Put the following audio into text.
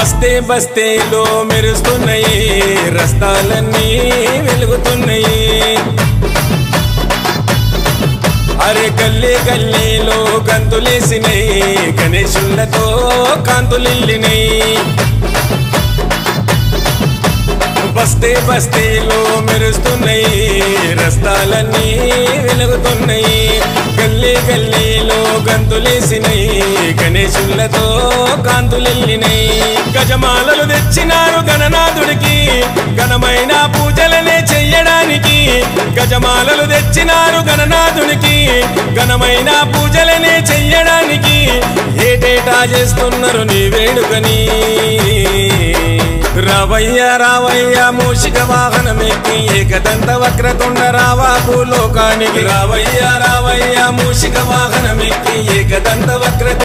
బస్తే బస్తేలో మెరుస్తున్నాయి రస్తాలన్నీ వెలుగుతున్నాయి అరే గల్లీ గల్లీలో గంతులేసినాయి గణేశులతో కాంతులిల్లినాయి బస్తే బస్తేలో మెరుస్తున్నాయి రస్తాలన్నీ వెలుగుతున్నాయి గల్లీ గల్లీలో గంతులేసినాయి గణేశులతో కాంతులిల్లినాయి గజమాలలు తెచ్చినారు గణనాథుడికి ఘనమైన పూజలనే చెయ్యడానికి గజమాలలు తెచ్చినారు గణనాథునికి ఘనమైన పూజలనే చెయ్యడానికి ఏటేటా చేస్తున్నారు నీ వేడుకని రావయ్య రావయ్య మూషిక వాహనమెక్కి ఏకదంత వక్రతుండ రావా భూలోకానికి రావయ్య రావయ్య మూషిక వాహనమెక్కి ఏకదంత వక్ర